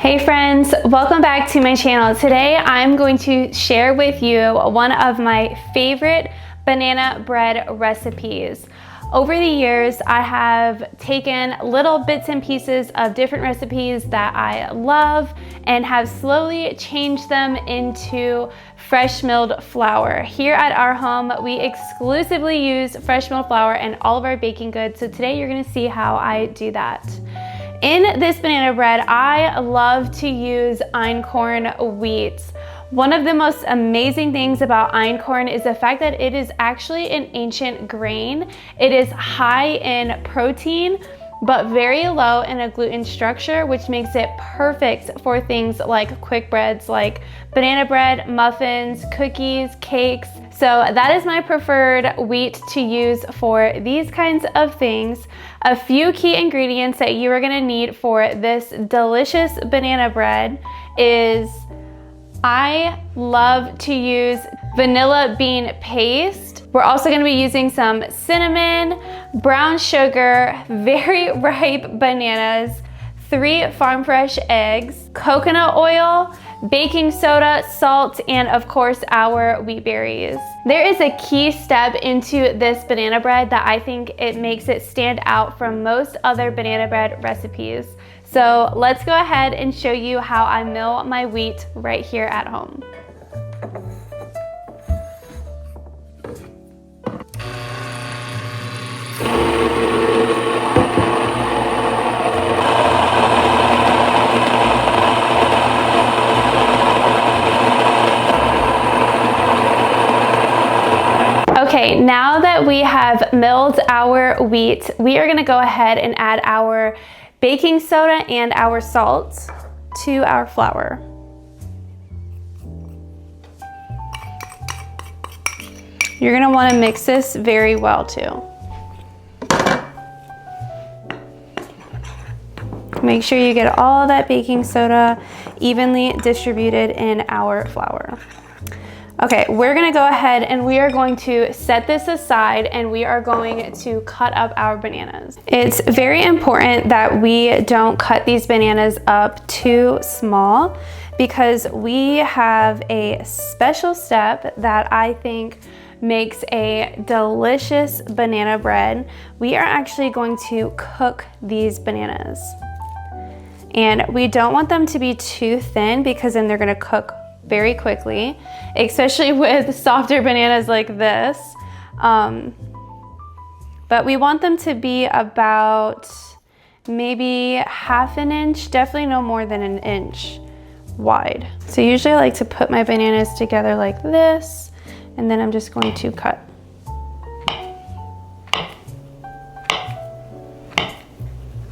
Hey friends, welcome back to my channel. Today I'm going to share with you one of my favorite banana bread recipes. Over the years, I have taken little bits and pieces of different recipes that I love and have slowly changed them into fresh milled flour. Here at our home, we exclusively use fresh milled flour in all of our baking goods. So today you're gonna see how I do that. In this banana bread, I love to use Einkorn wheat. One of the most amazing things about Einkorn is the fact that it is actually an ancient grain. It is high in protein, but very low in a gluten structure, which makes it perfect for things like quick breads like banana bread, muffins, cookies, cakes. So that is my preferred wheat to use for these kinds of things. A few key ingredients that you are gonna need for this delicious banana bread is I love to use vanilla bean paste. We're also gonna be using some cinnamon, brown sugar, very ripe bananas, 3 farm fresh eggs, coconut oil, baking soda, salt, and of course our wheat berries. There is a key step into this banana bread that I think it makes it stand out from most other banana bread recipes. So let's go ahead and show you how I mill my wheat right here at home. Okay, now that we have milled our wheat, we are gonna go ahead and add our baking soda and our salt to our flour. You're gonna wanna mix this very well too. Make sure you get all that baking soda evenly distributed in our flour. Okay, we're gonna go ahead and we are going to set this aside and we are going to cut up our bananas. It's very important that we don't cut these bananas up too small because we have a special step that I think makes a delicious banana bread. We are actually going to cook these bananas. And we don't want them to be too thin because then they're gonna cook very quickly, especially with softer bananas like this. But we want them to be about maybe ½ an inch, definitely no more than an inch wide. So usually I like to put my bananas together like this, and then I'm just going to cut.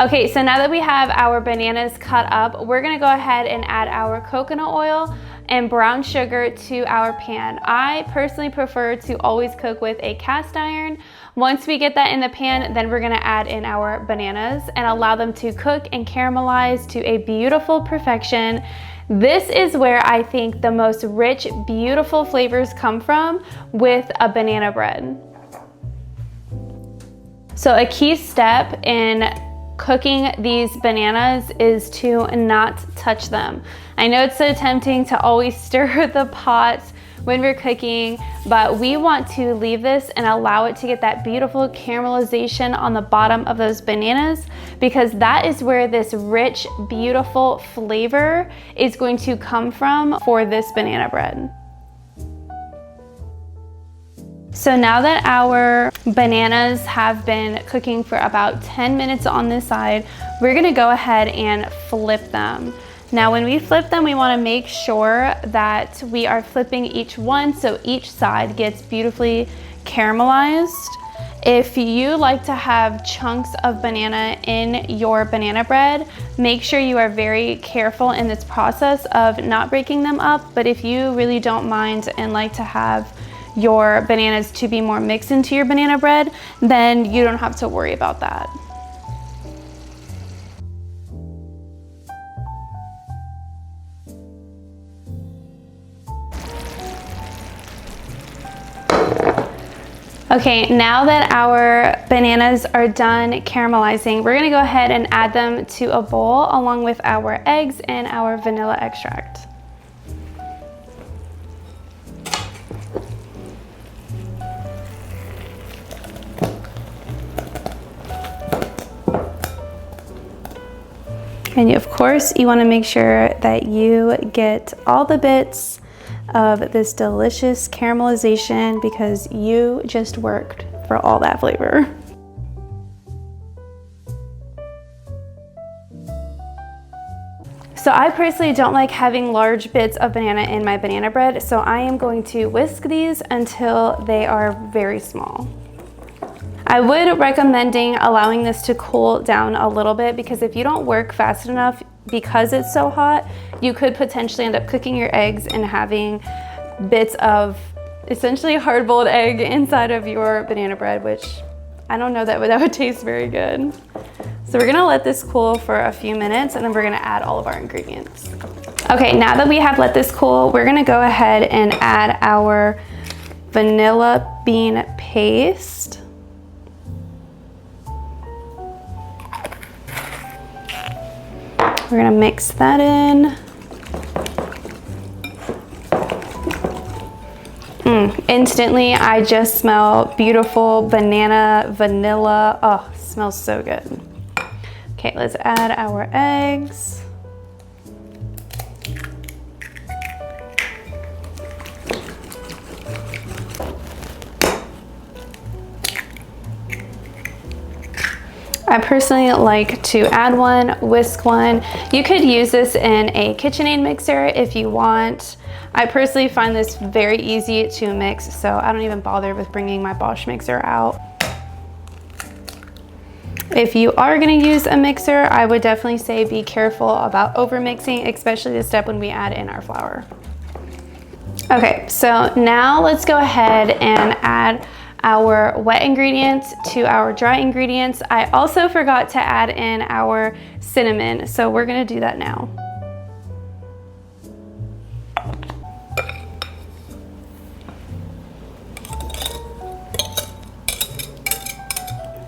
Okay, so now that we have our bananas cut up, we're gonna go ahead and add our coconut oil and brown sugar to our pan. I personally prefer to always cook with a cast iron. Once we get that in the pan, then we're gonna add in our bananas and allow them to cook and caramelize to a beautiful perfection. This is where I think the most rich, beautiful flavors come from with a banana bread. So a key step in cooking these bananas is to not touch them. I know it's so tempting to always stir the pot when we're cooking, but we want to leave this and allow it to get that beautiful caramelization on the bottom of those bananas, because that is where this rich, beautiful flavor is going to come from for this banana bread. So now that our bananas have been cooking for about 10 minutes on this side, we're gonna go ahead and flip them. Now when we flip them, we wanna make sure that we are flipping each one so each side gets beautifully caramelized. If you like to have chunks of banana in your banana bread, make sure you are very careful in this process of not breaking them up. But if you really don't mind and like to have your bananas to be more mixed into your banana bread, then you don't have to worry about that. Okay, now that our bananas are done caramelizing, we're gonna go ahead and add them to a bowl along with our eggs and our vanilla extract. And of course, you wanna make sure that you get all the bits of this delicious caramelization because you just worked for all that flavor. So I personally don't like having large bits of banana in my banana bread, so I am going to whisk these until they are very small. I would recommending allowing this to cool down a little bit because if you don't work fast enough, because it's so hot, you could potentially end up cooking your eggs and having bits of essentially a hard-boiled egg inside of your banana bread, which I don't know that would taste very good. So we're gonna let this cool for a few minutes and then we're gonna add all of our ingredients. Okay, now that we have let this cool, we're gonna go ahead and add our vanilla bean paste. We're gonna mix that in. Instantly, I just smell beautiful banana, vanilla. Oh, it smells so good. Okay, let's add our eggs. I personally like to add one, whisk one. You could use this in a KitchenAid mixer if you want. I personally find this very easy to mix, so I don't even bother with bringing my Bosch mixer out. If you are gonna use a mixer, I would definitely say be careful about over mixing, especially the step when we add in our flour. Okay, so now let's go ahead and add our wet ingredients to our dry ingredients. I also forgot to add in our cinnamon, so we're gonna do that now.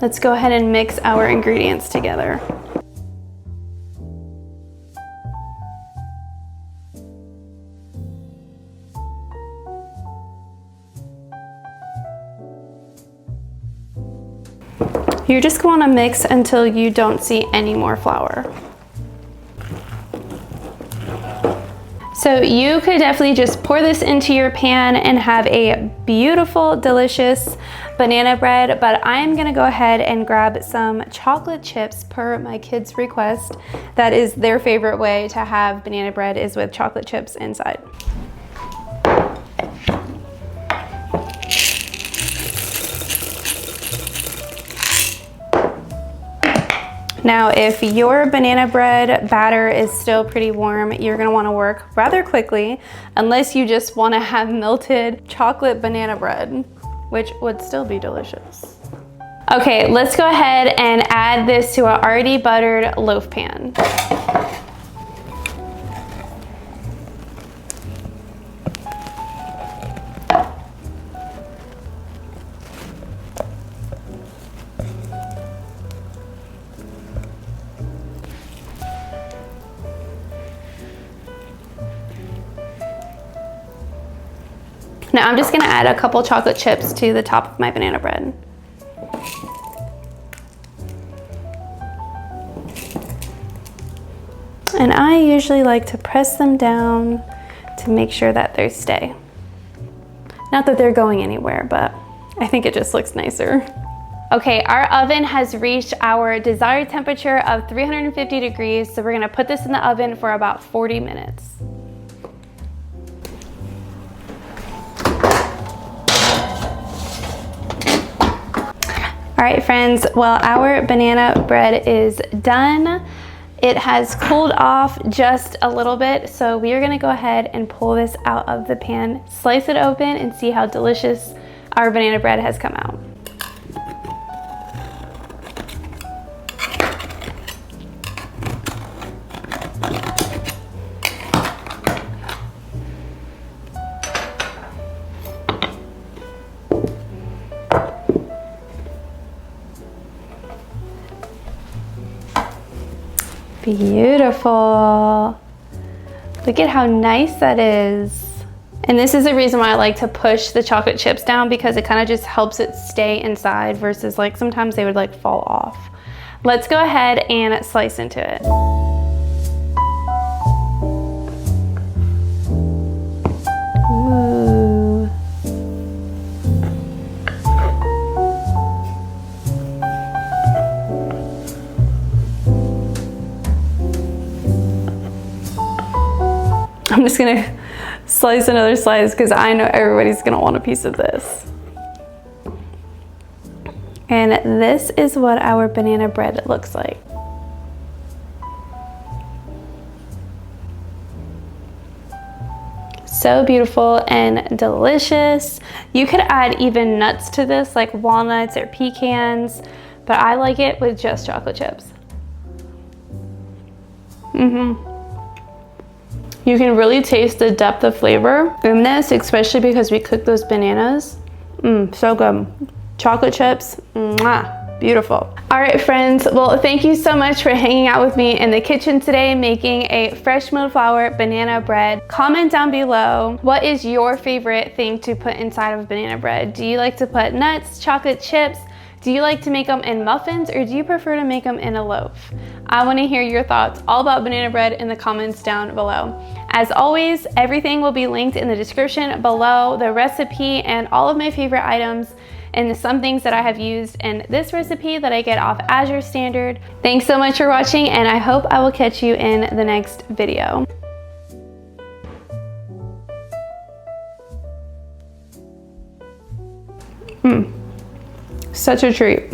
Let's go ahead and mix our ingredients together. You're just going to mix until you don't see any more flour. So you could definitely just pour this into your pan and have a beautiful, delicious banana bread, but I'm gonna go ahead and grab some chocolate chips per my kids' request. That is their favorite way to have banana bread, is with chocolate chips inside. Now, if your banana bread batter is still pretty warm, you're gonna wanna work rather quickly, unless you just wanna have melted chocolate banana bread, which would still be delicious. Okay, let's go ahead and add this to our already buttered loaf pan. Now I'm just gonna add a couple chocolate chips to the top of my banana bread. And I usually like to press them down to make sure that they stay. Not that they're going anywhere, but I think it just looks nicer. Okay, our oven has reached our desired temperature of 350 degrees, so we're gonna put this in the oven for about 40 minutes. All right, friends, well, our banana bread is done. It has cooled off just a little bit, so we are gonna go ahead and pull this out of the pan, slice it open, and see how delicious our banana bread has come out. Beautiful. Look at how nice that is. And this is the reason why I like to push the chocolate chips down, because it kind of just helps it stay inside versus like sometimes they would like fall off. Let's go ahead and slice into it. Ooh. I'm just gonna slice another slice because I know everybody's gonna want a piece of this. And this is what our banana bread looks like. So beautiful and delicious. You could add even nuts to this, like walnuts or pecans, but I like it with just chocolate chips. You can really taste the depth of flavor in this, especially because we cooked those bananas. So good. Chocolate chips, mwah, beautiful. All right, friends, well, thank you so much for hanging out with me in the kitchen today, making a fresh milled flour banana bread. Comment down below, what is your favorite thing to put inside of banana bread? Do you like to put nuts, chocolate chips? Do you like to make them in muffins, or do you prefer to make them in a loaf? I want to hear your thoughts all about banana bread in the comments down below. As always, everything will be linked in the description below, the recipe and all of my favorite items and some things that I have used in this recipe that I get off Azure Standard. Thanks so much for watching, and I hope I will catch you in the next video. Such a treat.